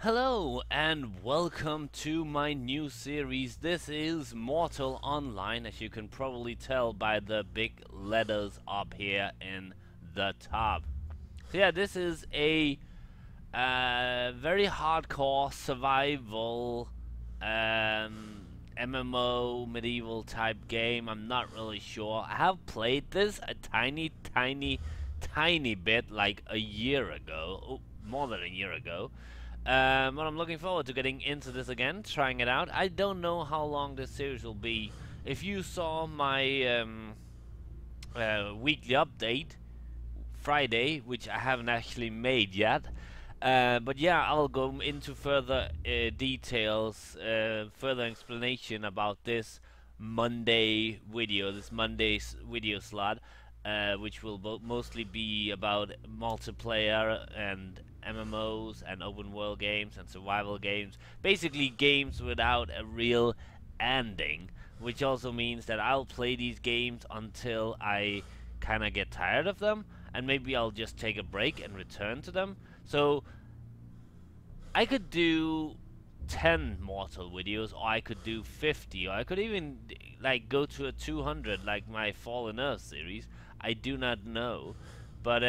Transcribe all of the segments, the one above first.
Hello and welcome to my new series. This is Mortal Online, as you can probably tell by the big letters up here in the top. So yeah, this is a very hardcore survival MMO medieval type game. I'm not really sure. I have played this a tiny bit like a year ago, more than a year ago. But I'm looking forward to getting into this again, trying it out. I don't know how long this series will be. If you saw my weekly update, Friday, which I haven't actually made yet, but yeah, I'll go into further details, further explanation about this this Monday's video slot, which will mostly be about multiplayer and MMOs and open world games and survival games. Basically, games without a real ending, which also means that I'll play these games until I kind of get tired of them, and maybe I'll just take a break and return to them. So I could do 10 Mortal videos, or I could do 50, or I could even like go to a 200 like my Fallen Earth series. I do not know, but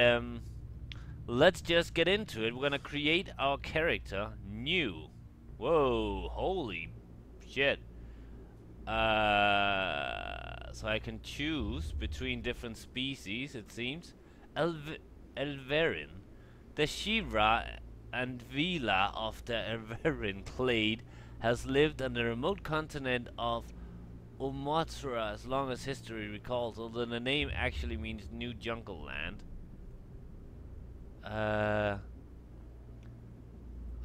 let's just get into it. We're gonna create our character new. Whoa, holy shit. So I can choose between different species, it seems. Elverin. The Shivra and Vila of the Elverin clade has lived on the remote continent of Umotra as long as history recalls, although the name actually means New Jungle Land. Are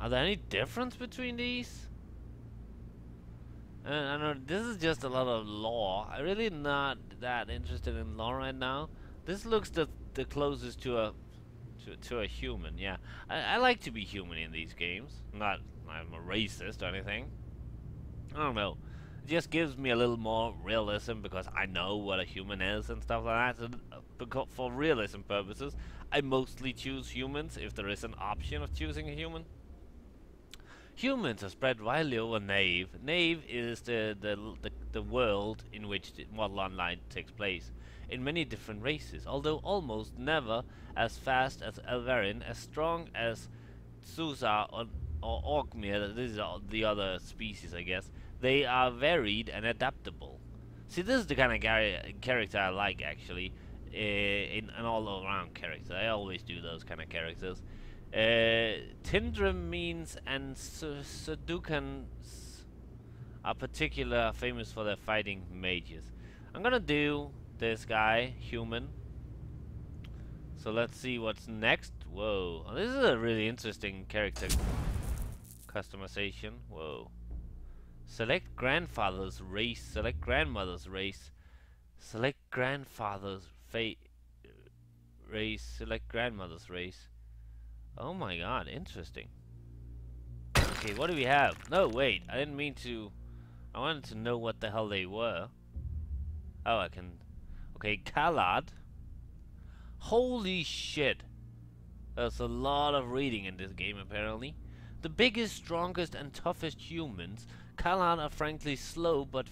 there any difference between these? I know this is just a lot of lore. I'm really not that interested in lore right now. This looks the closest to a human. Yeah, I like to be human in these games. Not I'm a racist or anything. I don't know. It just gives me a little more realism because I know what a human is and stuff like that. So, because for realism purposes, I mostly choose humans if there is an option of choosing a human. Humans are spread widely over Nave. Nave is the world in which the Model Online takes place, in many different races, although almost never as fast as Elverin, as strong as Susa or Orkmir. These are the other species, I guess. They are varied and adaptable. See, this is the kind of character I like, actually. In an all-around character. I always do those kind of characters. Tindrim means and Sadukans are particular famous for their fighting mages. I'm gonna do this guy, human. So let's see what's next. Whoa, this is a really interesting character customization. Whoa. Select grandfather's race, select grandmother's race, select grandfather's race, select grandmother's race. Oh my god, interesting. Okay, what do we have? No, wait, I didn't mean to. I wanted to know what the hell they were. Oh, I can. Okay, Kalad. Holy shit. There's a lot of reading in this game, apparently. The biggest, strongest, and toughest humans, Kalad are frankly slow, but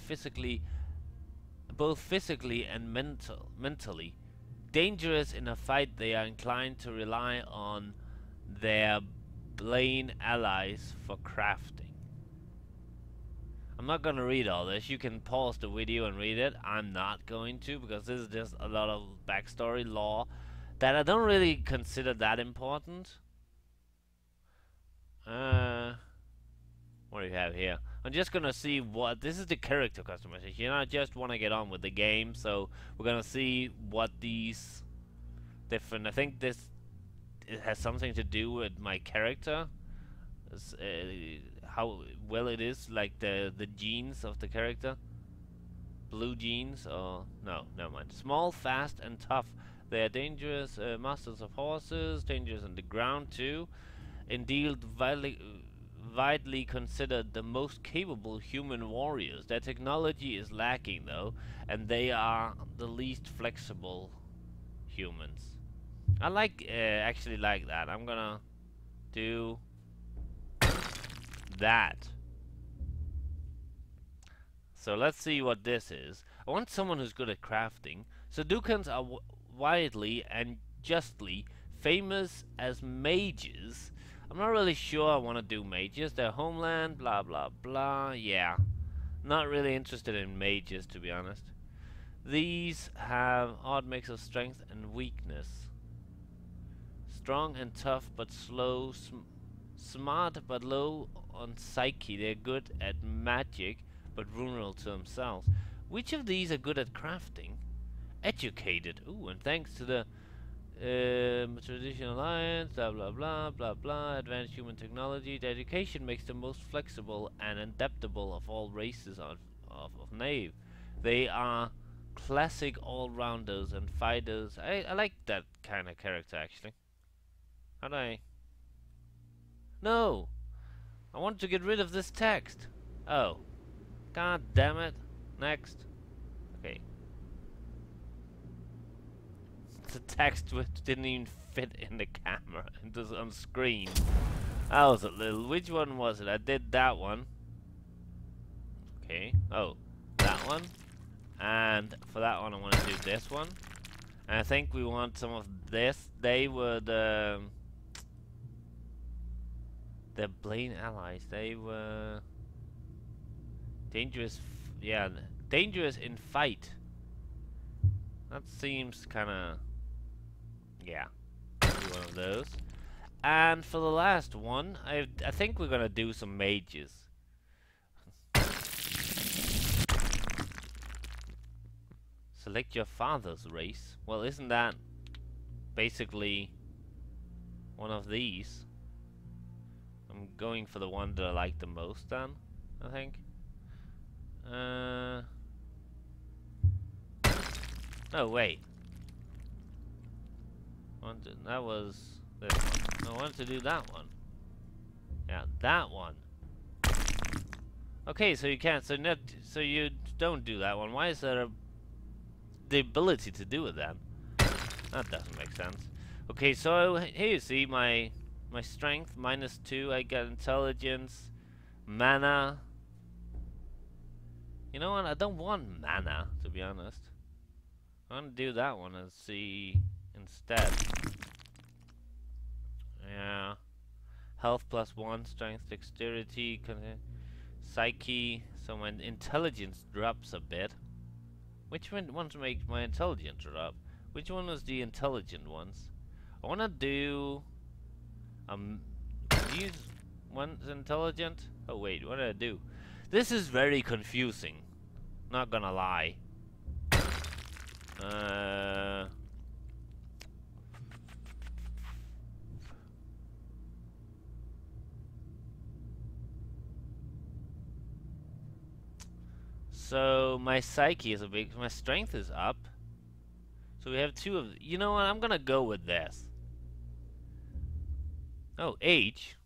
both physically and mentally. Dangerous in a fight, they are inclined to rely on their Blaine allies for crafting. I'm not gonna read all this. You can pause the video and read it. I'm not going to, because this is just a lot of backstory lore that I don't really consider that important. What do you have here? I'm just gonna see what this is, the character customization. I just want to get on with the game, so we're gonna see what these different. I think it has something to do with my character, how well it is, like the genes of the character. Blue genes, or no, never mind. Small, fast, and tough. They are dangerous masters of horses, dangerous on the ground too. Indeed, widely considered the most capable human warriors. Their technology is lacking though, and they are the least flexible humans. I actually like that. I'm gonna do that. So let's see what this is. I want someone who's good at crafting. So Dukans are widely and justly famous as mages. I'm not really sure I want to do mages. Their homeland, blah blah blah. Yeah, not really interested in mages, to be honest. These have odd mix of strength and weakness. Strong and tough but slow. Smart but low on psyche. They're good at magic but vulnerable to themselves. Which of these are good at crafting? Educated. Ooh, and thanks to the traditional alliance, blah blah blah blah blah, advanced human technology, the education makes them most flexible and adaptable of all races of knave. They are classic all-rounders and fighters. I like that kind of character, actually. How do I... No! I want to get rid of this text. Oh. God damn it. Next. Okay. The text didn't even fit in the camera. It was on screen. That was a little... Which one was it? I did that one. Okay. Oh. That one. And for that one I want to do this one. And I think we want some of this. They were the Blaine allies. They were dangerous. Yeah, dangerous in fight. That seems kind of... Yeah, do one of those. And for the last one, I think we're gonna do some mages. Select your father's race. Well, isn't that basically one of these? I'm going for the one that I like the most then, I think. Oh, wait. That was this one. I wanted to do that one. Yeah, that one. Okay, so you can't. So you don't do that one. Why is there the ability to do it then? That doesn't make sense. Okay, so here you see my strength -2. I get intelligence, mana. You know what? I don't want mana, to be honest. I want to do that one and see instead. Yeah. Health +1, strength, dexterity, psyche. So my intelligence drops a bit. Which ones make my intelligence drop? Which one was the intelligent ones? I want to do these ones intelligent. Oh wait, what did I do? This is very confusing. Not gonna lie. So my psyche is my strength is up. So we have two of... You know what? I'm gonna go with this. Oh, age.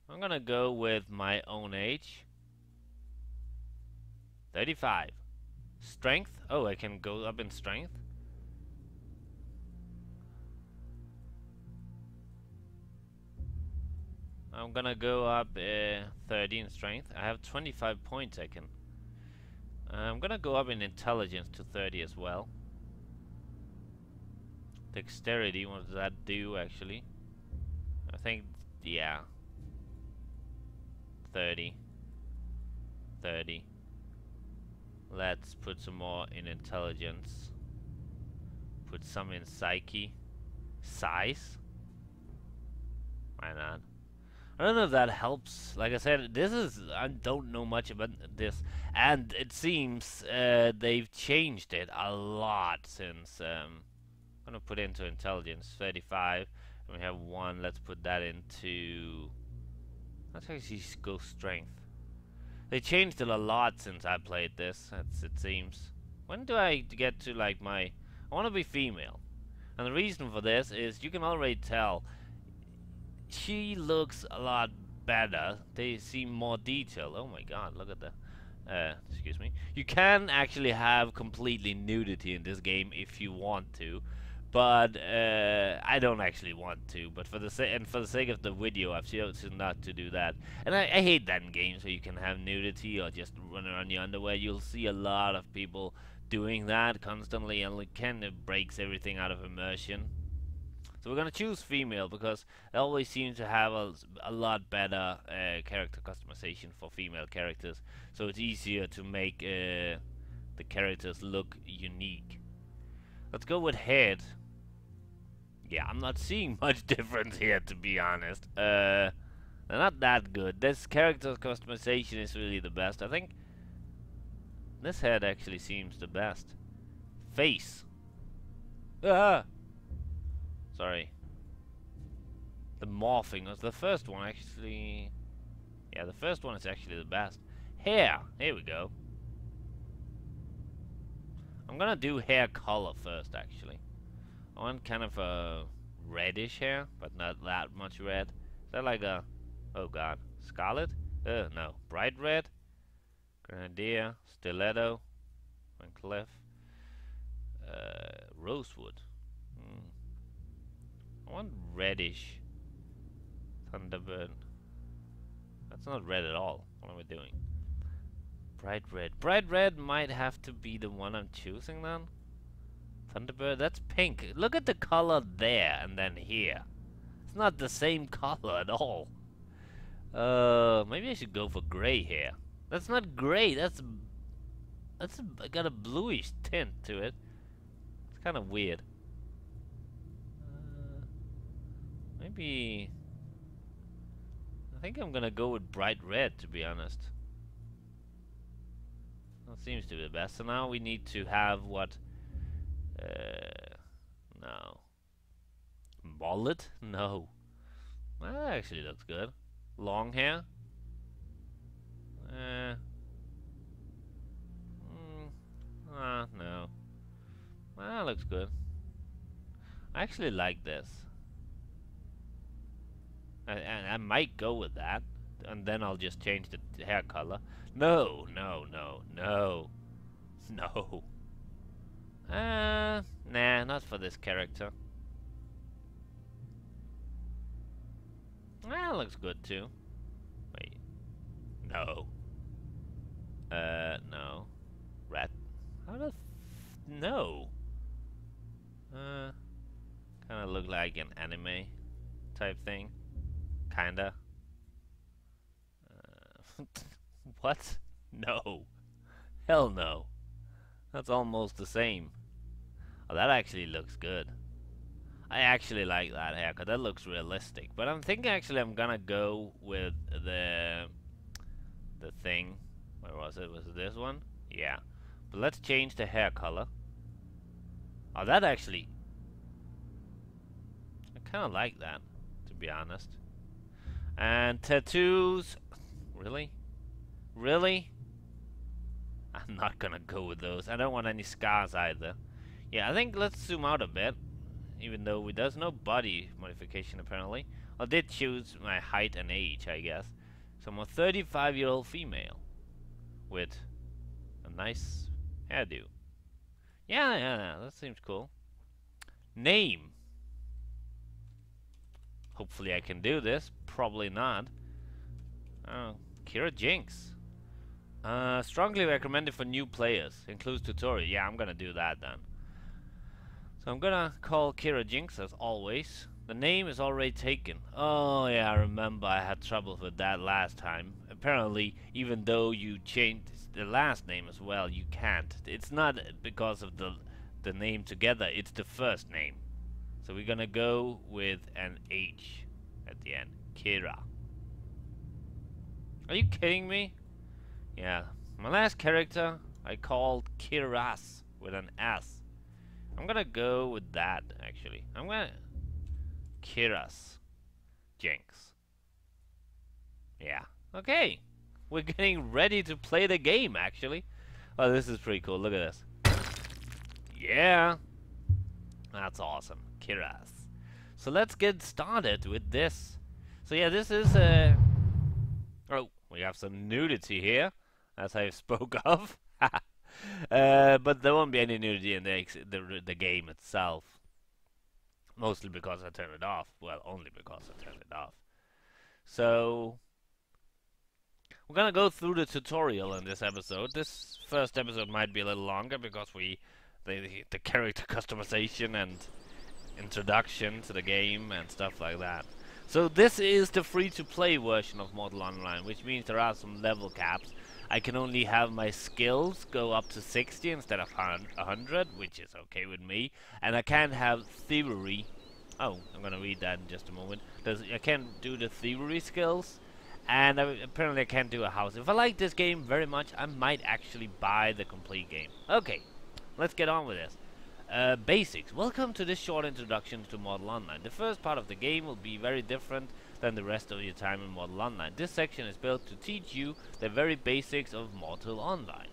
I'm gonna go with my own age. 35. Strength. Oh, I can go up in strength. I'm gonna go up 30 in strength. I have 25 points I can... I'm gonna go up in intelligence to 30 as well. Dexterity, what does that do actually? I think, yeah. 30. 30. Let's put some more in intelligence. Put some in psyche. Size? Why not? I don't know if that helps. Like I said, I don't know much about this, and it seems they've changed it a lot since. I'm gonna put into intelligence 35, and we have 1. Let's put that into. Let's actually go strength. They changed it a lot since I played this. It seems. When do I get to like my? I want to be female, and the reason for this is you can already tell. She looks a lot better. They seem more detailed. Oh my god, look at the... excuse me. You can actually have completely nudity in this game if you want to. but I don't actually want to. But for the sake of the video, I've chosen not to do that. And I hate that in games where you can have nudity or just run around your underwear. You'll see a lot of people doing that constantly, and it kind of breaks everything out of immersion. So we're gonna choose female because they always seem to have a lot better character customization for female characters. So it's easier to make the characters look unique. Let's go with head. Yeah, I'm not seeing much difference here, to be honest. They're not that good. This character customization is really the best. I think this head actually seems the best. Face. Ah! Sorry. The morphing was the first one, actually. Yeah, the first one is actually the best. Hair. Here we go. I'm gonna do hair color first, actually. I want kind of a reddish hair, but not that much red. Is that like a... oh god. Scarlet? No. Bright red? Grenadier. Stiletto. Van Cleef. Rosewood. I want reddish. Thunderbird. That's not red at all. What am I doing? Bright red. Bright red might have to be the one I'm choosing then. Thunderbird, that's pink. Look at the color there and then here. It's not the same color at all. Maybe I should go for gray hair. That's not gray. That's got a bluish tint to it. It's kind of weird. Maybe I think I'm gonna go with bright red, to be honest. That seems to be the best. So now we need to have what? No. Mullet? No. That actually looks good. Long hair? No. That looks good. I actually like this. And I might go with that. And then I'll just change the hair color. No. No. Nah, not for this character. That looks good too. Wait. No. No. Rat. How the no. Kinda look like an anime type thing. Kinda. What? No. Hell no. That's almost the same. Oh, that actually looks good. I actually like that haircut. That looks realistic. But I'm thinking actually I'm gonna go with the thing. Where was it? Was it this one? Yeah. But let's change the hair color. Oh, that actually... I kinda like that, to be honest. And tattoos... Really? Really? I'm not gonna go with those. I don't want any scars either. Yeah, I think let's zoom out a bit. Even though there's no body modification apparently. I did choose my height and age, I guess. So I'm a 35-year-old female. With a nice hairdo. Yeah, that seems cool. Name. Hopefully I can do this. Probably not. Oh, Kira Jinx. Strongly recommended for new players. Includes tutorial. Yeah, I'm gonna do that then. So I'm gonna call Kira Jinx as always. The name is already taken. Oh yeah, I remember I had trouble with that last time. Apparently, even though you changed the last name as well, you can't. It's not because of the name together, it's the first name. So we're gonna go with an H at the end. Kira. Are you kidding me? Yeah, my last character I called Kiras with an S. I'm gonna go with that actually. I'm gonna Kiras Jinx. Yeah. Okay. We're getting ready to play the game actually. Oh, this is pretty cool. Look at this. Yeah. That's awesome. Kiras. So let's get started with this. So yeah, this is oh, we have some nudity here, as I spoke of. But there won't be any nudity in the game itself. Mostly because I turned it off. Well, only because I turned it off. So we're gonna go through the tutorial in this episode. This first episode might be a little longer because the character customization and introduction to the game and stuff like that. So this is the free-to-play version of Mortal Online, which means there are some level caps. I can only have my skills go up to 60 instead of 100, which is okay with me. And I can't have thievery. Oh, I'm gonna read that in just a moment. I can't do the thievery skills, and apparently I can't do a house. If I like this game very much, I might actually buy the complete game. Okay, let's get on with this. Basics. Welcome to this short introduction to Mortal Online. The first part of the game will be very different than the rest of your time in Mortal Online. This section is built to teach you the very basics of Mortal Online.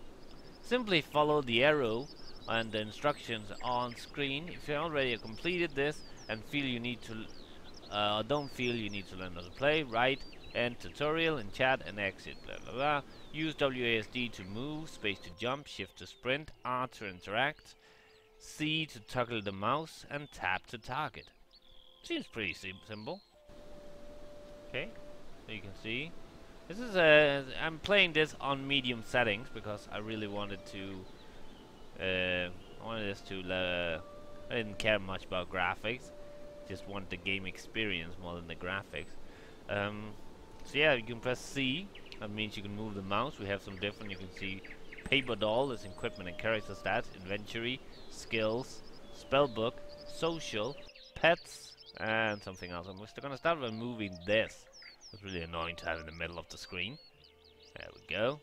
Simply follow the arrow and the instructions on screen. If you already completed this and feel you need to, don't feel you need to learn how to play, write end tutorial in chat and exit. Blah blah blah. Use WASD to move, space to jump, shift to sprint, R to interact, C to toggle the mouse, and tap to target. Seems pretty simple. Okay, so you can see this is I'm playing this on medium settings because I really wanted to. I wanted this to. I didn't care much about graphics. Just want the game experience more than the graphics. So yeah, you can press C. That means you can move the mouse. We have some different. You can see paper doll is equipment and character stats, inventory, skills, spellbook, social, pets, and something else. I'm still gonna start by moving this. It's really annoying to have in the middle of the screen. There we go.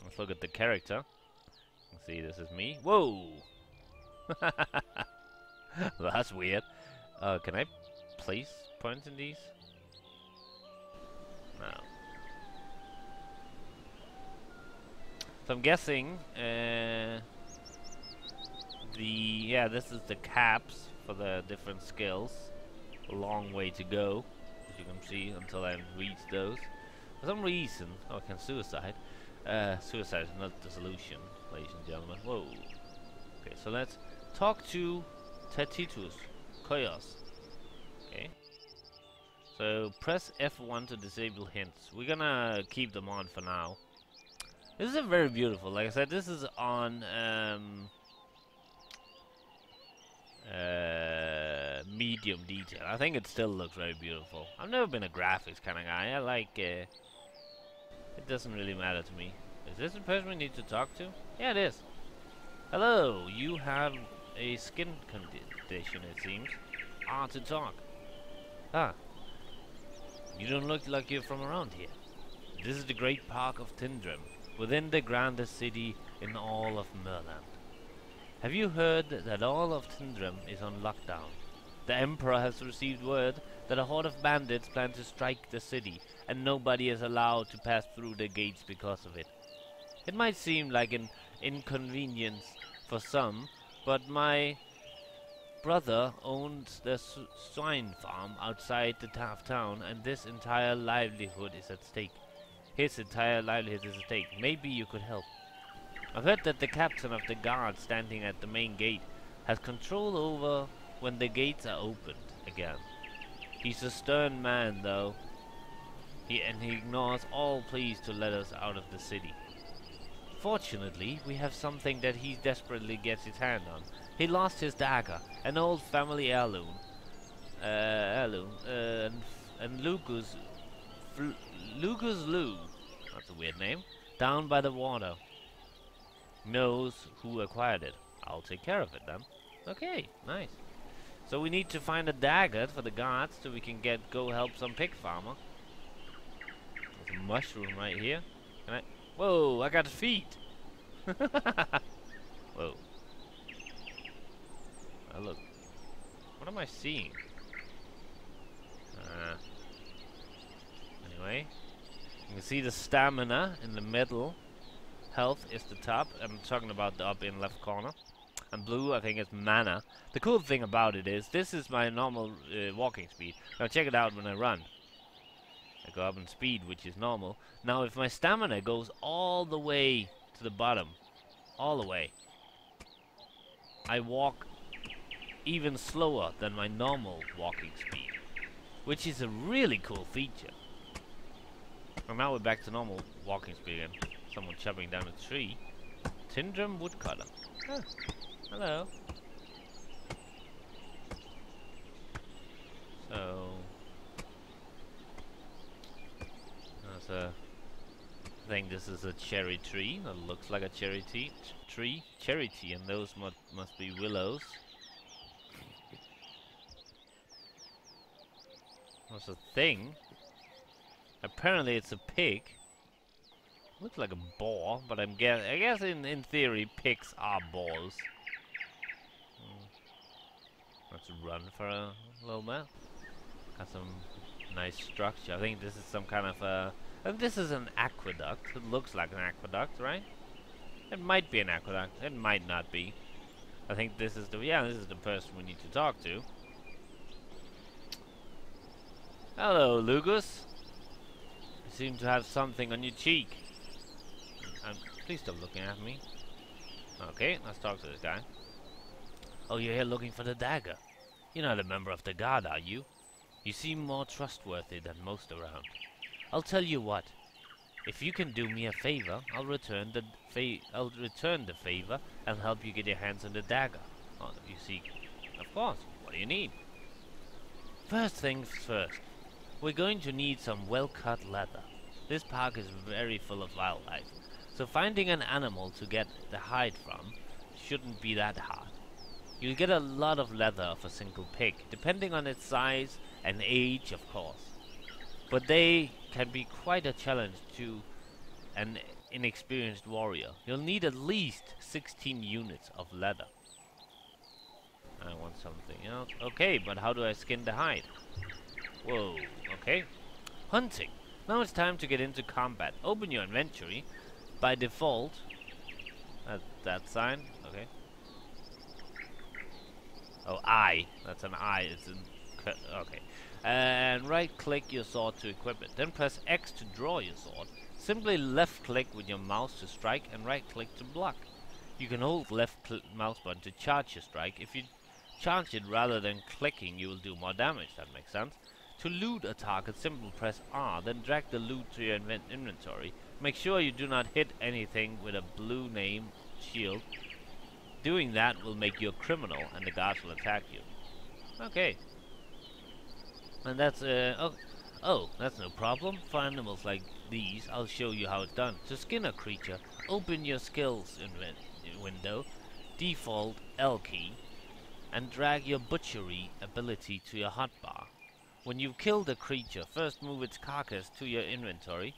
Let's look at the character. You can see this is me. Whoa! That's weird. Can I place points in these? No. So I'm guessing this is the caps for the different skills. A long way to go, as you can see, until I reach those. For some reason, I can suicide. Suicide is not the solution, ladies and gentlemen. Whoa. Okay, so let's talk to Tetitus Koyos. Okay. So press F1 to disable hints. We're gonna keep them on for now. This is very beautiful. Like I said, this is on medium detail. I think it still looks very beautiful. I've never been a graphics kind of guy. I like it doesn't really matter to me. Is this the person we need to talk to? Yeah, it is. Hello, you have a skin condition, it seems. To talk. You don't look like you're from around here. This is the great park of Tindrim, within the grandest city in all of Merland. Have you heard that all of Tindrim is on lockdown? The Emperor has received word that a horde of bandits plan to strike the city, and nobody is allowed to pass through the gates because of it. It might seem like an inconvenience for some, but my brother owns the swine farm outside the town, and this entire livelihood is at stake. His entire livelihood is at stake. Maybe you could help. I've heard that the captain of the guard standing at the main gate has control over when the gates are opened again. He's a stern man, though. He ignores all pleas to let us out of the city. Fortunately, we have something that he desperately gets his hand on. He lost his dagger, an old family heirloom. And Lucas Lou, that's a weird name, down by the water, knows who acquired it. I'll take care of it then. Okay, nice. So we need to find a dagger for the guards so we can go help some pig farmer. There's a mushroom right here. Can I? Whoa, I got feet. Whoa. Oh, look. What am I seeing? Anyway, you can see the stamina in the middle. Health is the top. I'm talking about the up in left corner. And blue, I think, is mana. The cool thing about it is, this is my normal walking speed. Now check it out when I run. I go up in speed, which is normal. Now if my stamina goes all the way to the bottom, all the way, I walk even slower than my normal walking speed, which is a really cool feature. And now we're back to normal walking speed again. Someone chopping down a tree. Tindrum woodcutter. Oh, hello. So that's a I think this is a cherry tree. That looks like a cherry tree. Cherry tea, and those must be willows. What's a thing? Apparently it's a pig. Looks like a boar, but I guess in theory pigs are boars. Let's run for a little bit. Got some nice structure. I think this is some kind of a... I think this is an aqueduct. It looks like an aqueduct, right? It might be an aqueduct. It might not be. I think this is the... Yeah, this is the person we need to talk to. Hello, Lugus. You seem to have something on your cheek. Please stop looking at me. Okay, let's talk to this guy. Oh, you're here looking for the dagger. You're not a member of the guard, are you? You seem more trustworthy than most around. I'll tell you what. If you can do me a favor, I'll return the favor and help you get your hands on the dagger. Oh, you see, of course. What do you need? First things first. We're going to need some well-cut leather. This park is very full of wildlife, so finding an animal to get the hide from shouldn't be that hard. You'll get a lot of leather of a single pig, depending on its size and age, of course. But they can be quite a challenge to an inexperienced warrior. You'll need at least 16 units of leather. I want something else. Okay, but how do I skin the hide? Whoa, okay. Hunting. Now it's time to get into combat. Open your inventory. By default, that sign, okay. Oh, I. That's an I. It's an okay. And right-click your sword to equip it. Then press X to draw your sword. Simply left-click with your mouse to strike and right-click to block. You can hold left mouse button to charge your strike. If you charge it rather than clicking, you will do more damage. That makes sense. To loot a target, simply press R, then drag the loot to your inventory. Make sure you do not hit anything with a blue name shield. Doing that will make you a criminal, and the guards will attack you. Okay. And that's, oh, that's no problem. For animals like these, I'll show you how it's done. To skin a creature, open your skills window, default L key, and drag your butchery ability to your hotbar. When you've killed a creature, first move its carcass to your inventory,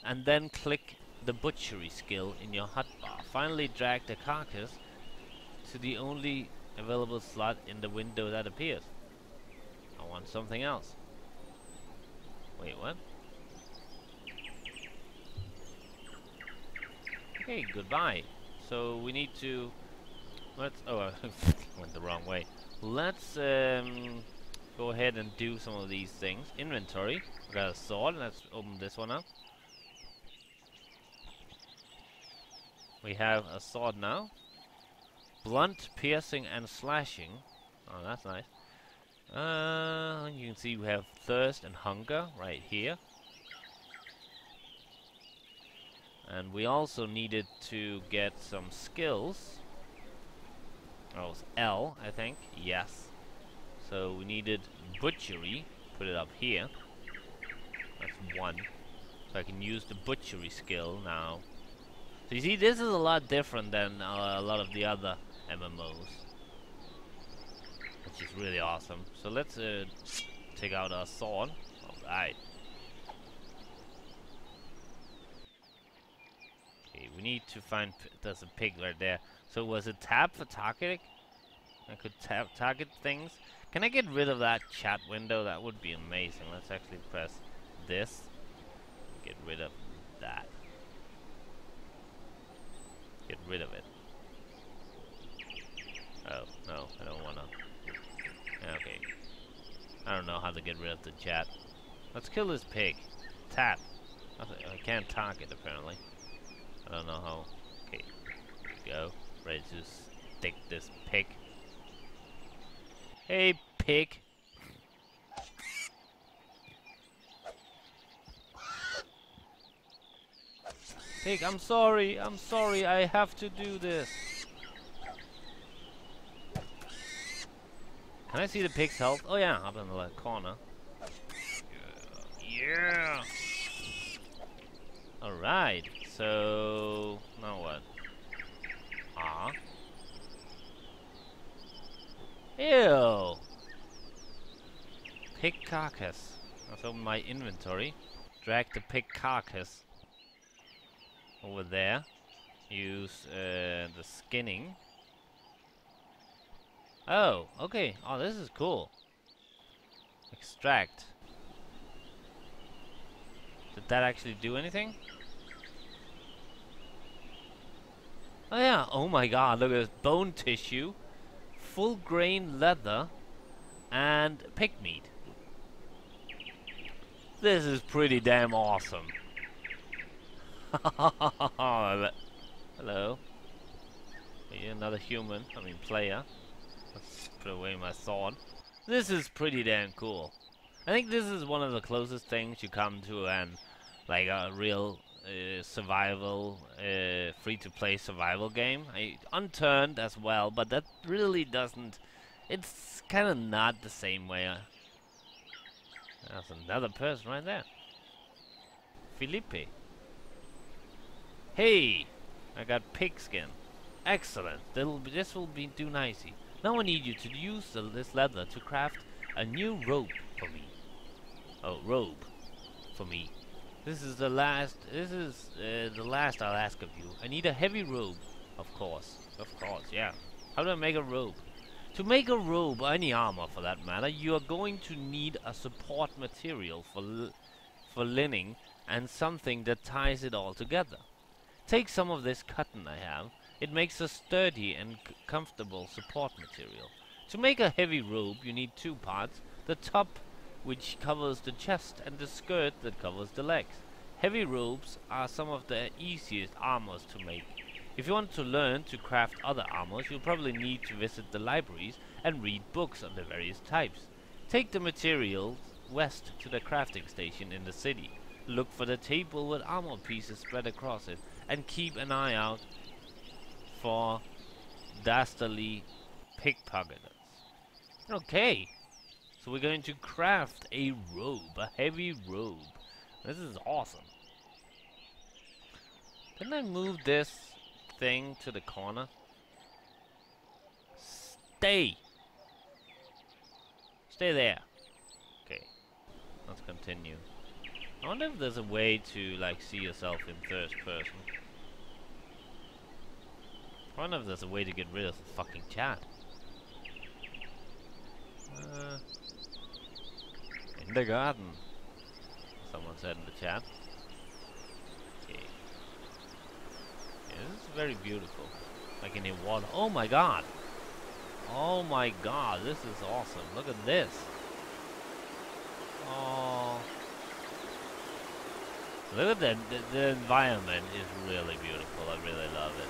and then click the butchery skill in your hotbar. Finally, drag the carcass to the only available slot in the window that appears. I want something else. Wait, what? Okay, goodbye. So we need to... Let's... Oh, I went the wrong way. Let's go ahead and do some of these things. Inventory. We got a sword. Let's open this one up. We have a sword now. Blunt, piercing, and slashing. Oh, that's nice. You can see we have thirst and hunger right here. And we also needed to get some skills. Oh, it was L, I think. Yes. So we needed butchery. Put it up here. That's 1. So I can use the butchery skill now. So you see, this is a lot different than a lot of the other MMOs, which is really awesome. So let's take out our sword. Alright. Okay, we need to find... There's a pig right there. So was it tab for targeting? I could target things. Can I get rid of that chat window? That would be amazing. Let's actually press this. Get rid of that. Get rid of it. Oh, no, I don't wanna. Okay. I don't know how to get rid of the chat. Let's kill this pig. Tap. I can't target, apparently. I don't know how. Okay. Here we go. Ready to stick this pig. Hey, pig. Pig, I'm sorry. I'm sorry. I have to do this. Can I see the pig's health? Oh yeah, up in the left corner. Yeah. Alright. So now what? Ah. Ew. Pig carcass. Let's open my inventory. Drag the pig carcass over there. Use the skinning. Oh, okay. Oh, this is cool. Extract. Did that actually do anything? Oh yeah. Oh my god, look at this. Bone tissue, full grain leather, and pig meat. This is pretty damn awesome. Hello. Are you another human? I mean player. Let's put away my sword. This is pretty damn cool. I think this is one of the closest things you come to an like a real survival, free-to-play survival game. Unturned as well, but that really doesn't. It's kind of not the same way. There's another person right there. Felipe. Hey, I got pig skin. Excellent. This will be too nicey. Now I need you to use this leather to craft a new robe for me. Oh, robe for me. This is the last. This is the last I'll ask of you. I need a heavy robe, of course. Of course, yeah. How do I make a robe? To make a robe, or any armor for that matter, you are going to need a support material for linen and something that ties it all together. Take some of this cotton I have. It makes a sturdy and comfortable support material. To make a heavy robe, you need two parts. The top, which covers the chest, and the skirt that covers the legs. Heavy robes are some of the easiest armors to make. If you want to learn to craft other armors, you'll probably need to visit the libraries and read books on the various types. Take the materials west to the crafting station in the city. Look for the table with armor pieces spread across it, and keep an eye out for dastardly pickpocketers. Okay, so we're going to craft a robe, a heavy robe. This is awesome. Didn't I move this thing to the corner? Stay! Stay there. Okay, let's continue. I wonder if there's a way to, like, see yourself in first person. I wonder if there's a way to get rid of the fucking chat. In the garden. Someone said in the chat. Okay. Yeah, this is very beautiful. Like in the water. Oh my god! Oh my god, this is awesome. Look at this. Oh. Look at that. The environment is really beautiful. I really love it.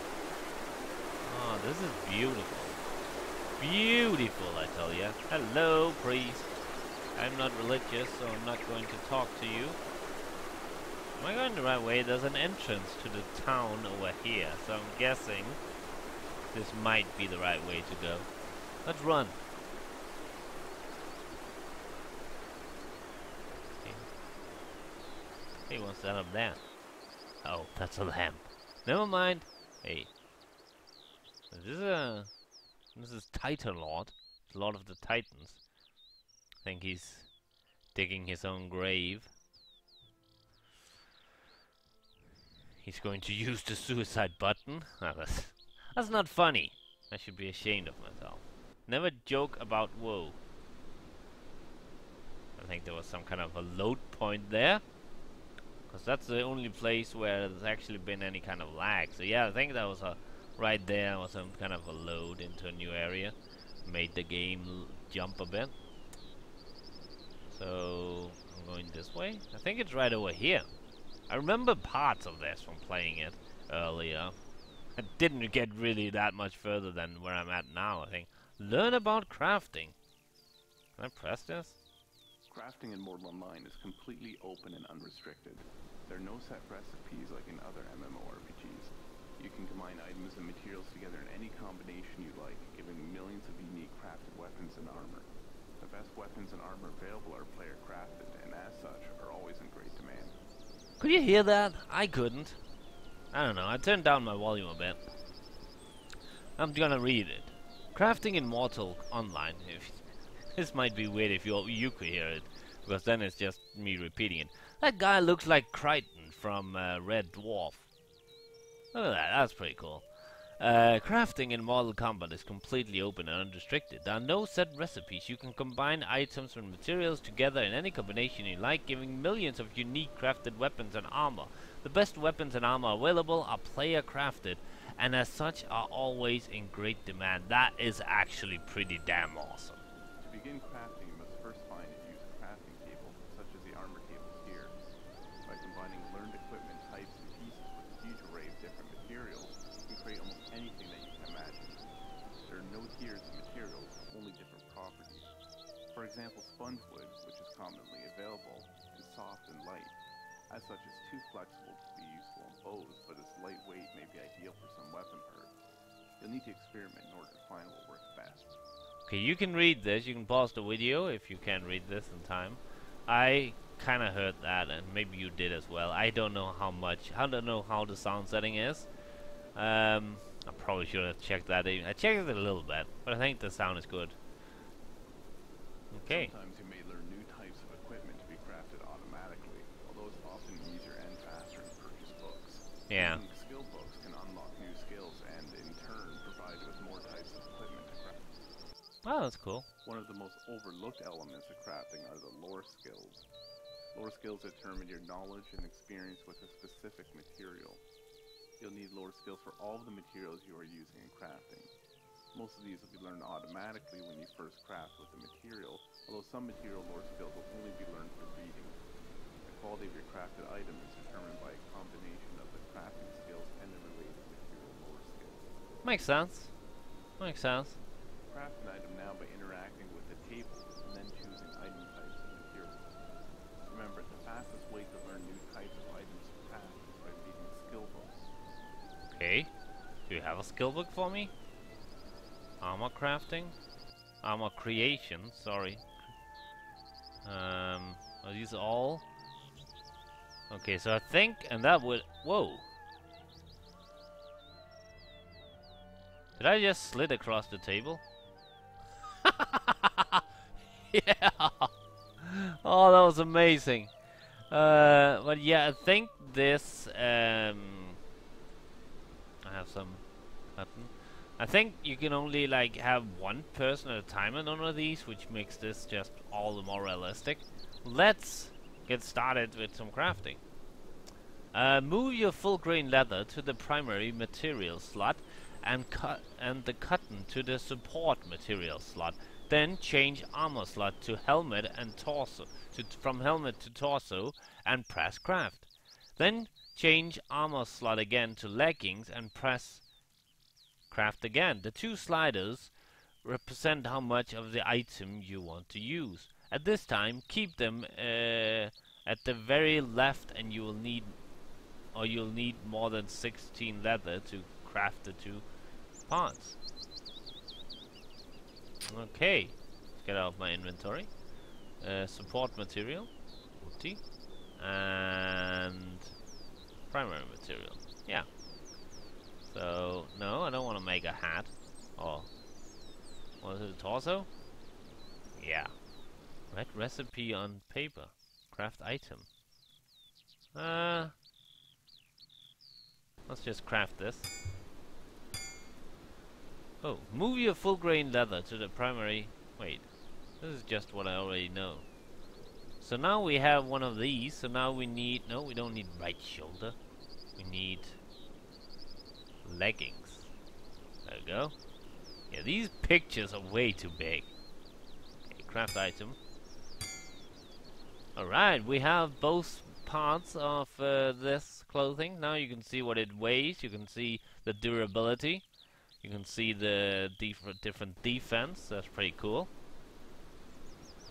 Oh, this is beautiful. Beautiful, I tell ya. Hello, priest. I'm not religious, so I'm not going to talk to you. Am I going the right way? There's an entrance to the town over here, so I'm guessing this might be the right way to go. Let's run. Hey, what's that up there? Oh, that's a lamp. Never mind. Hey. This is Titan Lord. Lord of the Titans. I think he's digging his own grave. He's going to use the suicide button. That's not funny. I should be ashamed of myself. Never joke about woe. I think there was some kind of a load point there. Because that's the only place where there's actually been any kind of lag. So yeah, I think that was a right there was some kind of a load into a new area. Made the game jump a bit. So I'm going this way. I think it's right over here. I remember parts of this from playing it earlier. I didn't get really that much further than where I'm at now, I think. Learn about crafting. Can I press this? Crafting in Mortal Online is completely open and unrestricted. There are no set recipes like in other MMORPGs. You can combine items and materials together in any combination you like, giving millions of unique crafted weapons and armor. The best weapons and armor available are player crafted, and as such, are always in great demand. Could you hear that? I couldn't. I don't know, I turned down my volume a bit. I'm gonna read it. Crafting in Mortal Online. This might be weird if you could hear it, because then it's just me repeating it. That guy looks like Crichton from Red Dwarf. Look at that, that's pretty cool. Crafting in Mortal Kombat is completely open and unrestricted. There are no set recipes. You can combine items and materials together in any combination you like, giving millions of unique crafted weapons and armor. The best weapons and armor available are player crafted, and as such are always in great demand. That is actually pretty damn awesome. To begin crafting, you must first find and use a crafting table, such as the armor tables here. By combining learned equipment types and pieces with a huge array of different materials, you can create almost anything that you can imagine. There are no tiers of materials, only different properties. For example, sponge wood, which is commonly available, is soft and light. As such, it's too flexible to be useful in bows, but its lightweight may be ideal for some weapon parts. You'll need to experiment in order to find what works best. Okay, you can read this. You can pause the video if you can't read this in time. I kind of heard that, and maybe you did as well. I don't know how much. I don't know how the sound setting is. I probably should have checked that. I checked it a little bit, but I think the sound is good. Okay. Sometimes you may learn new types of equipment to be crafted automatically, although it's often easier and faster to purchase books. Yeah. Skill books can unlock new skills and, in turn, provide you with more types of equipment to craft. Oh, that's cool. One of the most overlooked elements of crafting are the lore skills. Lore skills determine your knowledge and experience with a specific material. You'll need lore skills for all of the materials you are using in crafting. Most of these will be learned automatically when you first craft with the material, although some material lore skills will only be learned through reading. The quality of your crafted item is determined by a combination of the crafting skills and the related material lore skills. Makes sense. Makes sense. Craft an item now by interacting with the table and then choosing item types and materials. Remember, the fastest way to learn new types of items to craft is by reading skill books. Okay. Do you have a skill book for me? Armor crafting? Armor creation, sorry. Are these all? Okay, so I think, and that would... Whoa! Did I just slid across the table? Yeah! Oh, that was amazing! But yeah, I think this... I have some button. I think you can only like have one person at a time on one of these, which makes this just all the more realistic. Let's get started with some crafting. Move your full grain leather to the primary material slot and the cotton to the support material slot. Then change armor slot to helmet and torso from helmet to torso and press craft. Then change armor slot again to leggings and press craft again. The two sliders represent how much of the item you want to use. At this time, keep them at the very left, and you'll need more than 16 leather to craft the two parts. Okay, let's get out of my inventory. Support material, empty, and primary material. Yeah. So, no, I don't want to make a hat. Or, was it a torso? Yeah. Write recipe on paper. Craft item. Let's just craft this. Oh, move your full grain leather to the primary... Wait, this is just what I already know. So now we have one of these, so now we need... No, we don't need right shoulder. We need... leggings. There we go. Yeah, these pictures are way too big. Okay, craft item. Alright, we have both parts of this clothing. Now you can see what it weighs, you can see the durability, you can see the different defense. That's pretty cool.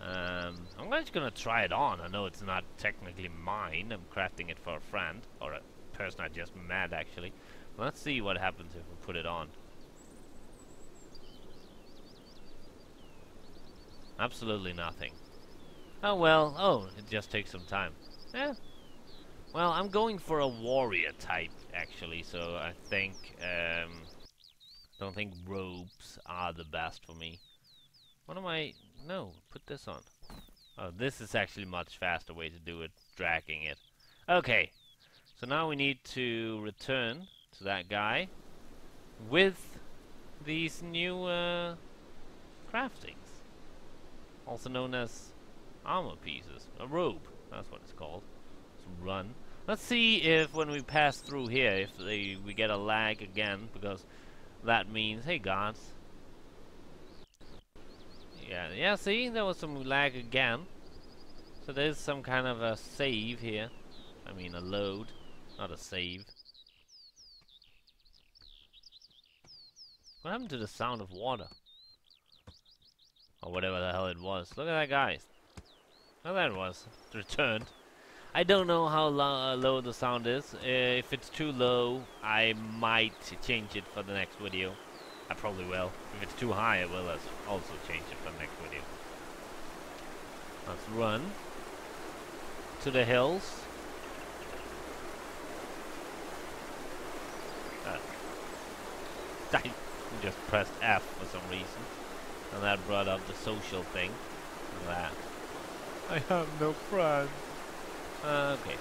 I'm just gonna try it on. I know it's not technically mine. I'm crafting it for a friend or a person I just met, actually. Let's see what happens if we put it on. Absolutely nothing. Oh well. Oh, it just takes some time. Yeah. Well, I'm going for a warrior type, actually. So I think don't think robes are the best for me. What am I? No, put this on. Oh, this is actually much faster way to do it, dragging it. Okay, so now we need to return to that guy with these new craftings, also known as armor pieces. A robe, that's what it's called. Let's run. Let's see if when we pass through here, if we get a lag again, because that means, hey gods. Yeah, see, there was some lag again. So there's some kind of a save here. I mean a load, not a save. What happened to the sound of water? Or whatever the hell it was. Look at that, guys. Oh, there it was. It returned. I don't know how low the sound is. If it's too low, I might change it for the next video. I probably will. If it's too high, I will also change it for the next video. Let's run to the hills. I just pressed F for some reason, and that brought up the social thing. Look at that. I have no friends. Okay.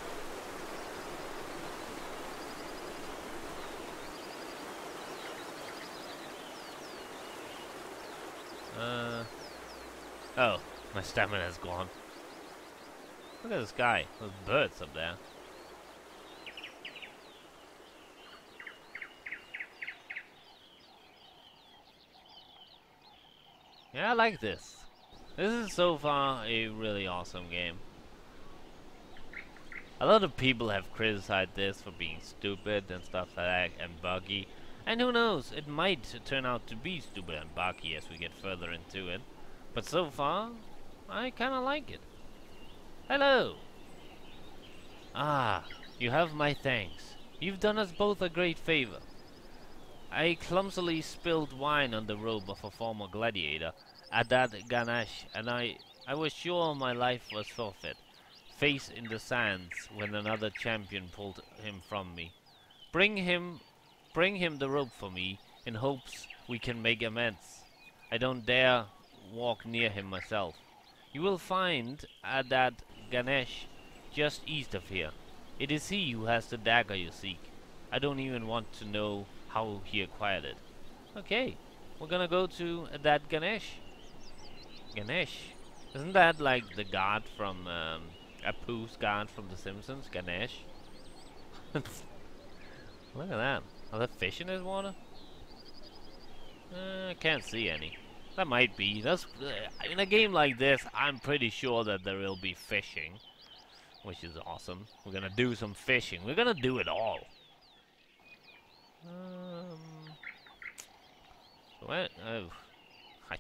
Oh, my stamina is gone. Look at this guy. Those birds up there. Yeah, I like this. This is so far a really awesome game. A lot of people have criticized this for being stupid and stuff like that and buggy. And who knows, it might turn out to be stupid and buggy as we get further into it. But so far, I kinda like it. Hello! Ah, you have my thanks. You've done us both a great favor. I clumsily spilled wine on the robe of a former gladiator, Adad Ganesh, and I was sure my life was forfeit. Face in the sands when another champion pulled him from me. Bring him the rope for me, in hopes we can make amends. I don't dare walk near him myself. You will find Adad Ganesh just east of here. It is he who has the dagger you seek. I don't even want to know how he acquired it. Okay, we're gonna go to Adad Ganesh. Ganesh. Isn't that like the god from Apu's god from The Simpsons? Ganesh. Look at that. Are there fish in this water? I can't see any. That might be. That's in a game like this, I'm pretty sure that there will be fishing, which is awesome. We're gonna do some fishing. We're gonna do it all. Where? Oh, I'm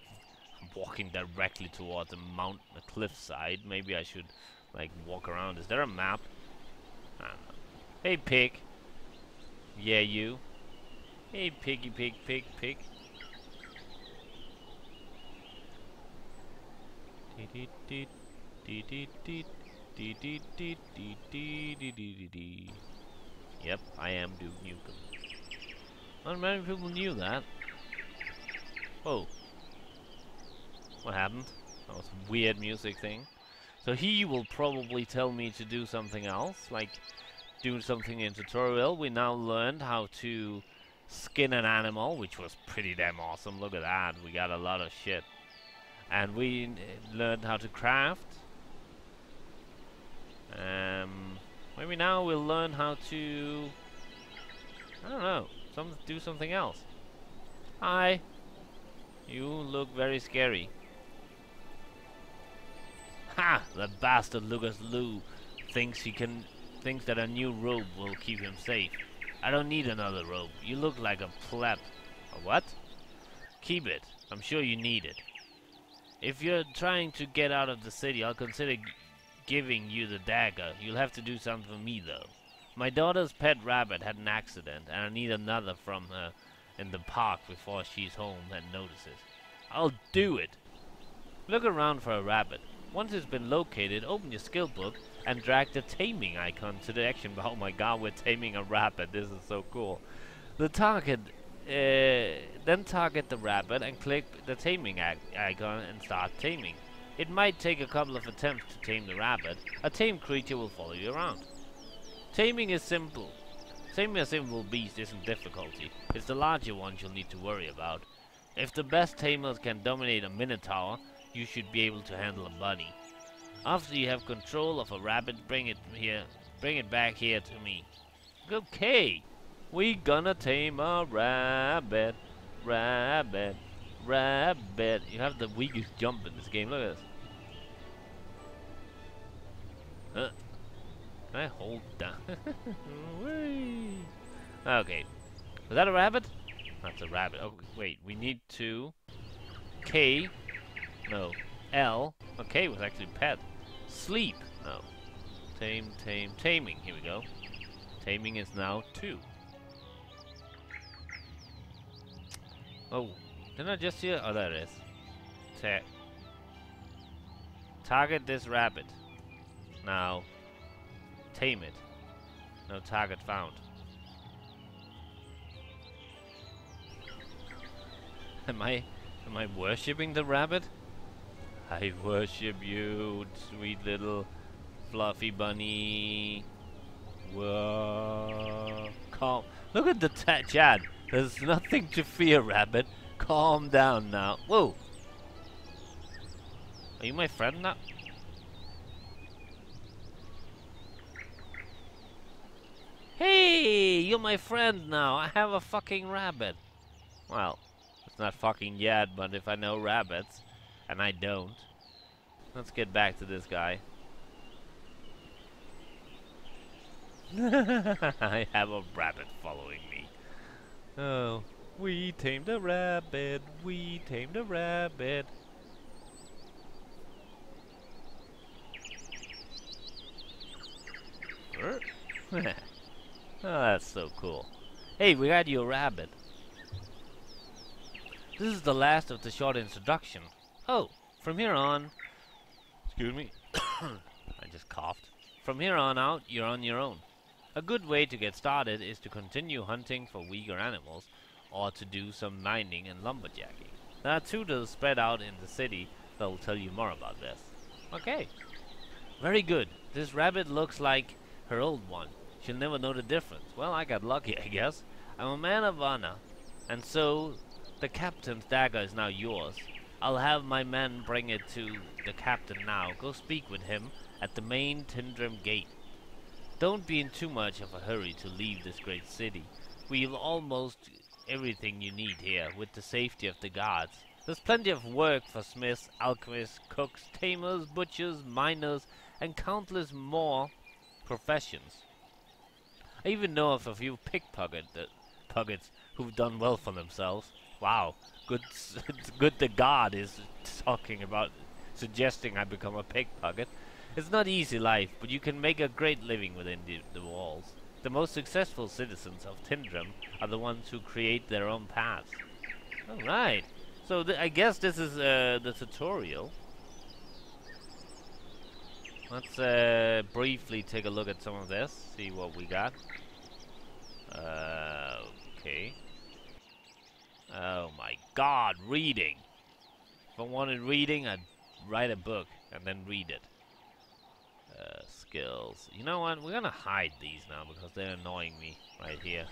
walking directly towards a cliffside. Maybe I should like walk around. Is there a map? I don't know. Hey pig. Yeah, you. Hey piggy pig pig pig. Yep, I am Duke Nukem. Not many people knew that. Whoa. What happened? That was a weird music thing. So he will probably tell me to do something else, like do something in tutorial. We now learned how to skin an animal, which was pretty damn awesome. Look at that, we got a lot of shit. And we learned how to craft. Maybe now we'll learn how to, I don't know, do something else. Hi. You look very scary. Ha! The bastard Lucas Lou thinks that a new robe will keep him safe. I don't need another robe. You look like a pleb. A what? Keep it. I'm sure you need it. If you're trying to get out of the city, I'll consider giving you the dagger. You'll have to do something for me, though. My daughter's pet rabbit had an accident, and I need another from her in the park before she's home and notices. I'll do it. Look around for a rabbit. Once it's been located, open your skill book and drag the taming icon to the action bar. Oh my god, we're taming a rabbit. This is so cool. Then target the rabbit and click the taming icon and start taming. It might take a couple of attempts to tame the rabbit. A tame creature will follow you around. Taming is simple. Taming a simple beast isn't difficulty. It's the larger ones you'll need to worry about. If the best tamers can dominate a minotaur, you should be able to handle a bunny. After you have control of a rabbit, bring it back here to me. Okay, we gonna tame a rabbit. Rabbit. You have the weakest jump in this game. Look at this. Can I hold down? Okay. Was that a rabbit? That's a rabbit. Oh, wait. We need to... K. No. L. Okay, was actually pet. Sleep. No. Taming. Here we go. Taming is now 2. Oh. Didn't I just see it? Oh, there it is. Target this rabbit. Now. Tame it. No target found. Am I worshipping the rabbit? I worship you, sweet little fluffy bunny. Whoa. Calm. Look at the chat. There's nothing to fear, rabbit. Calm down now. Whoa. Are you my friend now? Hey, you're my friend now. I have a fucking rabbit. Well, it's not fucking yet, but if I know rabbits, and I don't. Let's get back to this guy. I have a rabbit following me. Oh, we tamed a rabbit. We tamed a rabbit. Oh, that's so cool. Hey, we got you a rabbit. This is the last of the short introduction. Oh, from here on... Excuse me. I just coughed. From here on out, you're on your own. A good way to get started is to continue hunting for weaker animals, or to do some mining and lumberjacking. There are tutors spread out in the city that will tell you more about this. Okay. Very good. This rabbit looks like her old one. She'll never know the difference. Well, I got lucky, I guess. I'm a man of honor, and so the captain's dagger is now yours. I'll have my men bring it to the captain now. Go speak with him at the main Tindrim gate. Don't be in too much of a hurry to leave this great city. We've almost everything you need here, with the safety of the guards. There's plenty of work for smiths, alchemists, cooks, tamers, butchers, miners, and countless more professions. I even know of a few pickpockets who've done well for themselves. Wow, it's good the guard is talking about suggesting I become a pickpocket. It's not easy life, but you can make a great living within the walls. The most successful citizens of Tindrim are the ones who create their own paths. Alright, so I guess this is the tutorial. Let's briefly take a look at some of this, see what we got. Okay. Oh my god, reading! If I wanted reading, I'd write a book and then read it. Skills. You know what? We're gonna hide these now because they're annoying me right here.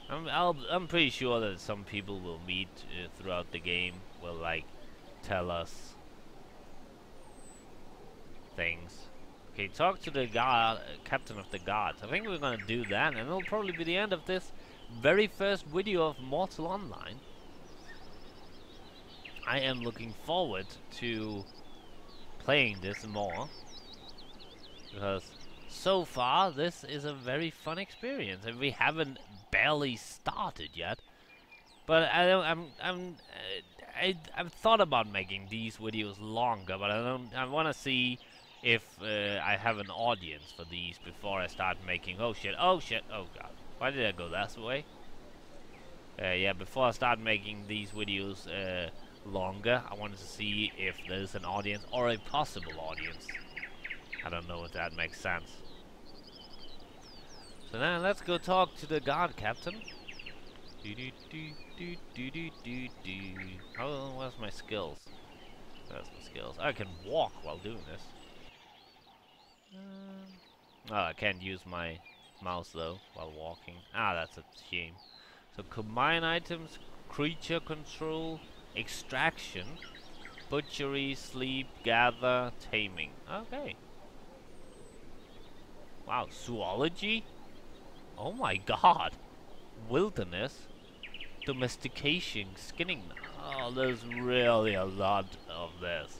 I'm pretty sure that some people we'll meet throughout the game will like tell us things. Okay, talk to the guard, captain of the guards. I think we're gonna do that, and it'll probably be the end of this very first video of Mortal Online. I am looking forward to playing this more, because so far this is a very fun experience, and we haven't barely started yet. But I don't. I've thought about making these videos longer, but I don't. I want to see if I have an audience for these before I start making. Oh shit! Oh shit! Oh god! Why did I go that way? Yeah, before I start making these videos longer, I wanted to see if there's an audience or a possible audience. I don't know if that makes sense. So now let's go talk to the guard captain. Oh, where's my skills? There's my skills. I can walk while doing this. Oh, I can't use my mouse though while walking. Ah, that's a shame. So combine items, creature control, extraction, butchery, sleep, gather, taming. Okay. Wow, zoology? Oh my god. Wilderness, domestication, skinning. Oh, there's really a lot of this.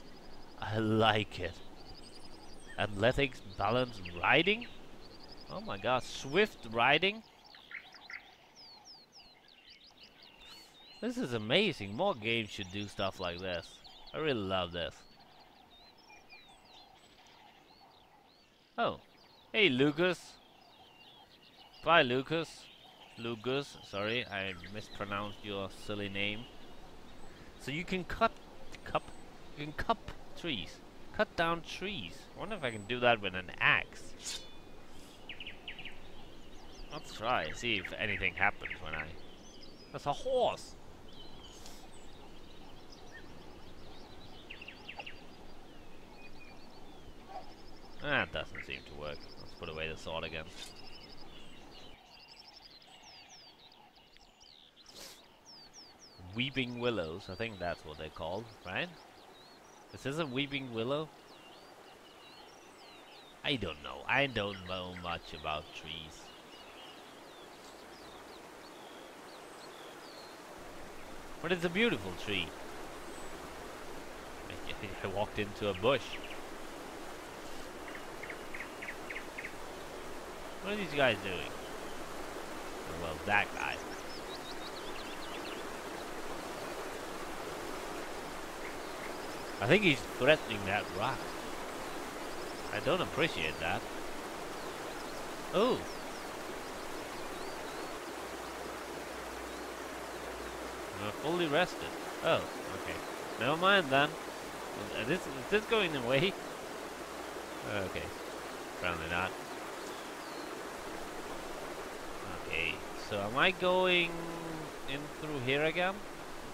I like it. Athletics, balance, riding? Oh my god, swift riding? This is amazing. More games should do stuff like this. I really love this. Oh. Hey, Lucas. Bye, Lucas. Lucas, sorry, I mispronounced your silly name. So you can cut trees. Cut down trees. I wonder if I can do that with an axe. Let's try, see if anything happens when I... That's a horse! That doesn't seem to work. Let's put away the sword again. Weeping willows, I think that's what they're called, right? Is this a weeping willow? I don't know. I don't know much about trees. But it's a beautiful tree. I walked into a bush. What are these guys doing? Oh, well, that guy. I think he's threatening that rock. I don't appreciate that. Oh. I'm fully rested. Oh, okay. Never mind then. Is this going away? Okay. Apparently not. Okay. So am I going in through here again?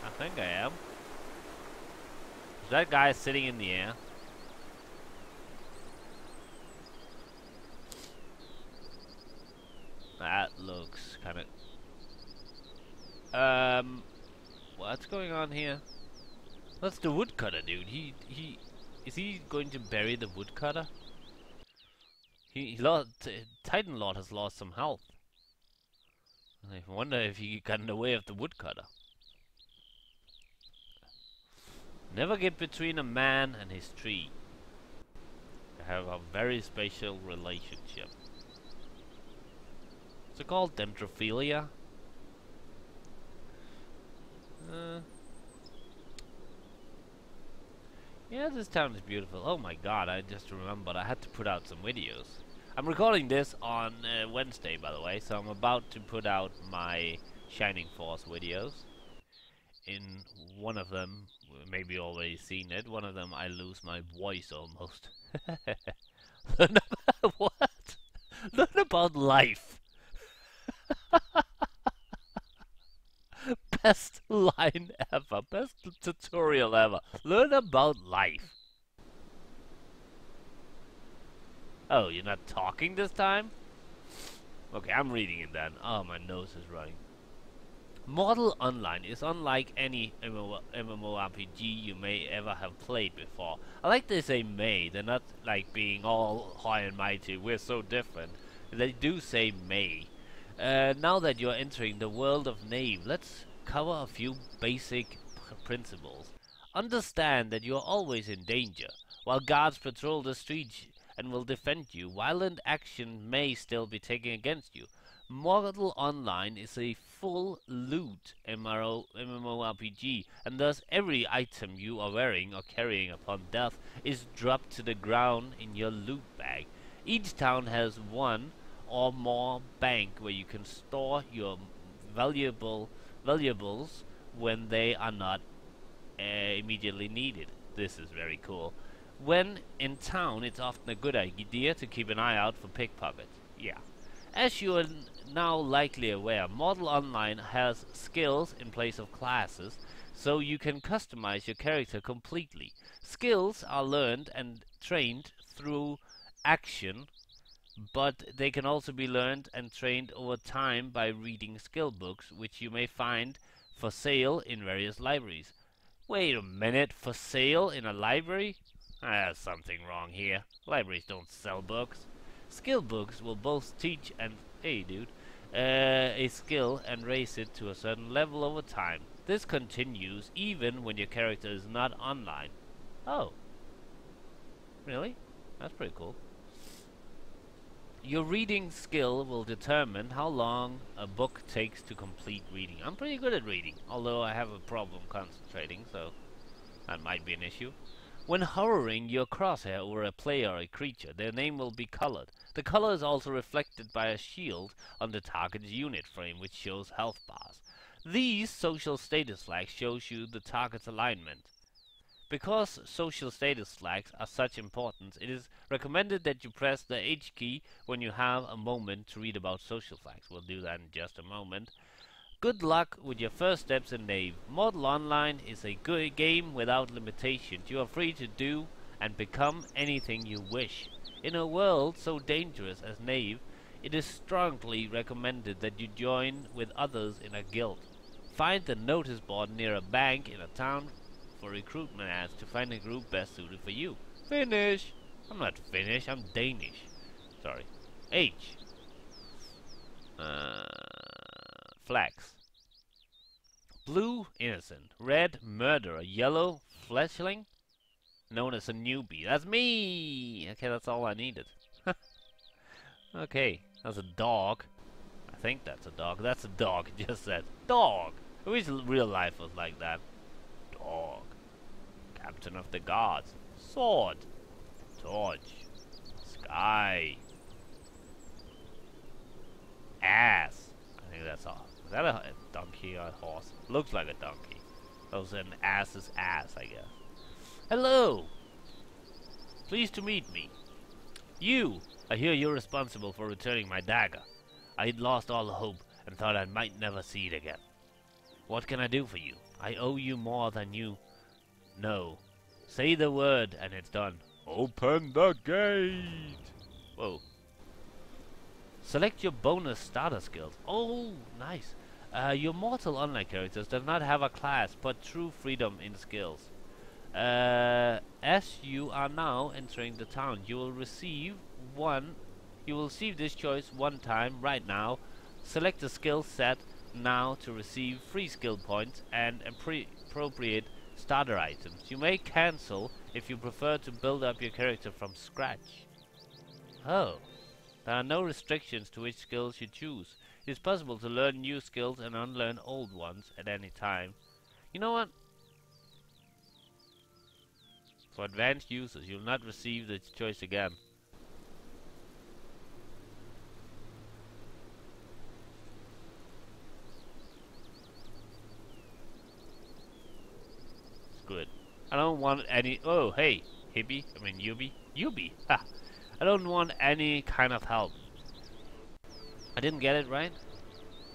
I think I am. Is that guy sitting in the air? That looks kind of... What's going on here? That's the woodcutter dude. Is he going to bury the woodcutter? He lost... Titan Lord has lost some health. I wonder if he got in the way of the woodcutter. Never get between a man and his tree. They have a very special relationship. Is it called dendrophilia? Yeah, this town is beautiful. Oh my god, I just remembered I had to put out some videos. I'm recording this on Wednesday, by the way, so I'm about to put out my Shining Force videos. In one of them, maybe you already seen it, one of them I lose my voice almost. Learn about what? Learn about life. Best line ever, best tutorial ever. Learn about life. Oh, you're not talking this time? Okay, I'm reading it then. Oh, my nose is running. Mortal Online is unlike any MMORPG you may ever have played before. I like they say may, they're not like being all high and mighty, we're so different. They do say may. Now that you're entering the world of Knave, let's cover a few basic principles. Understand that you are always in danger. While guards patrol the streets and will defend you, violent action may still be taken against you. Model Online is a full loot MMORPG, and thus every item you are wearing or carrying upon death is dropped to the ground in your loot bag. Each town has one or more bank where you can store your valuables when they are not immediately needed. This is very cool. When in town, it's often a good idea to keep an eye out for pickpockets. Yeah. As you are now likely aware, Model Online has skills in place of classes, so you can customize your character completely. Skills are learned and trained through action, but they can also be learned and trained over time by reading skill books, which you may find for sale in various libraries. Wait a minute, for sale in a library? There's something wrong here. Libraries don't sell books. Skill books will both teach and, hey dude, a skill and raise it to a certain level over time. This continues even when your character is not online. Oh. Really? That's pretty cool. Your reading skill will determine how long a book takes to complete reading. I'm pretty good at reading, although I have a problem concentrating, so that might be an issue. When hovering your crosshair over a player or a creature, their name will be colored. The color is also reflected by a shield on the target's unit frame, which shows health bars. These social status flags shows you the target's alignment. Because social status flags are such importance, it is recommended that you press the H key when you have a moment to read about social flags. We'll do that in just a moment. Good luck with your first steps in Nave. Model Online is a good game without limitations. You are free to do and become anything you wish. In a world so dangerous as Nave, it is strongly recommended that you join with others in a guild. Find the notice board near a bank in a town for recruitment ads to find a group best suited for you. Finnish! I'm not Finnish, I'm Danish. Sorry. H. Flags. Blue, innocent. Red, murderer. Yellow, fledgling. Known as a newbie. That's me! Okay, that's all I needed. Okay, that's a dog. I think that's a dog. That's a dog, it just said. Dog! I wish real life was like that. Dog. Captain of the Guards. Sword. Torch. Sky. Ass. I think that's all. Is that a donkey or a horse? Looks like a donkey. That was an ass's ass, I guess. Hello! Pleased to meet me. You! I hear you're responsible for returning my dagger. I'd lost all hope and thought I might never see it again. What can I do for you? I owe you more than you know. Say the word and it's done. Open the gate! Whoa. Select your bonus starter skills. Oh, nice. Your Mortal Online characters does not have a class, but true freedom in skills. As you are now entering the town, you will receive this choice one time right now. Select a skill set now to receive free skill points and appropriate starter items. You may cancel if you prefer to build up your character from scratch. Oh. There are no restrictions to which skills you choose. It is possible to learn new skills and unlearn old ones at any time. You know what? For advanced users, you'll not receive this choice again. It's good. I don't want any... Oh, hey, hippie. I mean, Yubi. Ha! I don't want any kind of help. I didn't get it right.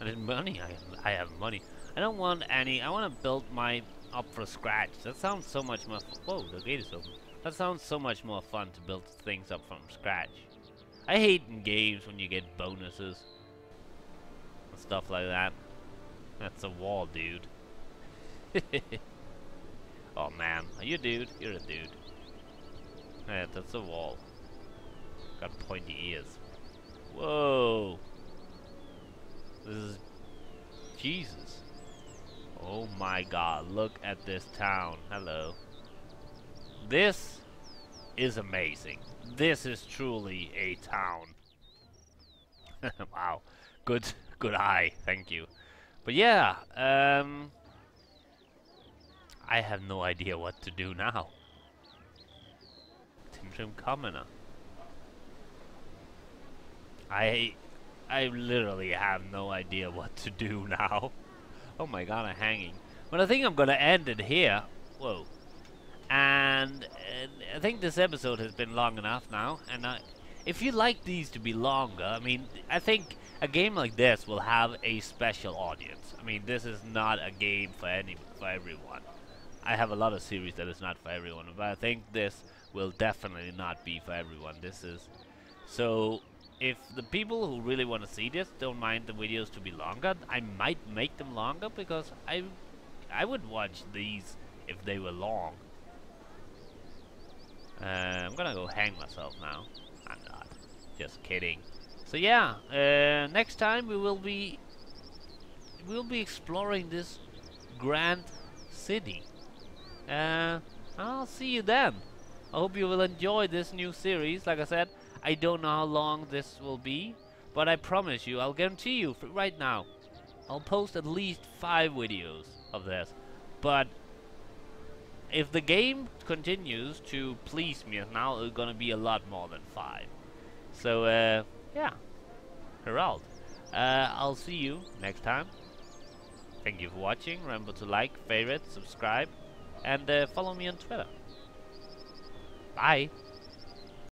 I didn't money. I have money. I don't want any. I want to build my up from scratch. That sounds so much more. Whoa, the gate is open. That sounds so much more fun to build things up from scratch. I hate in games when you get bonuses and stuff like that. That's a wall, dude. Oh man, are you a dude? You're a dude. Yeah, that's a wall. Got pointy ears. Whoa. This is... Jesus. Oh my god, look at this town. Hello. This is amazing. This is truly a town. Wow. good, good eye. Thank you. But yeah, I have no idea what to do now. Tim Commoner. I literally have no idea what to do now. Oh my god, I'm hanging. But I think I'm gonna end it here. Whoa. And I think this episode has been long enough now. And if you like these to be longer, I mean, I think a game like this will have a special audience. I mean, this is not a game for everyone. I have a lot of series that is not for everyone, but I think this will definitely not be for everyone. This is so. If the people who really want to see this don't mind the videos to be longer, I might make them longer because I would watch these if they were long. I'm gonna go hang myself now. I'm not. Just kidding. So yeah, next time we'll be exploring this grand city. I'll see you then. I hope you will enjoy this new series. Like I said, I don't know how long this will be, but I promise you, I'll guarantee you right now, I'll post at least 5 videos of this. But if the game continues to please me, now it's gonna be a lot more than 5. So yeah, Herald. I'll see you next time. Thank you for watching. Remember to like, favorite, subscribe, and follow me on Twitter. Bye.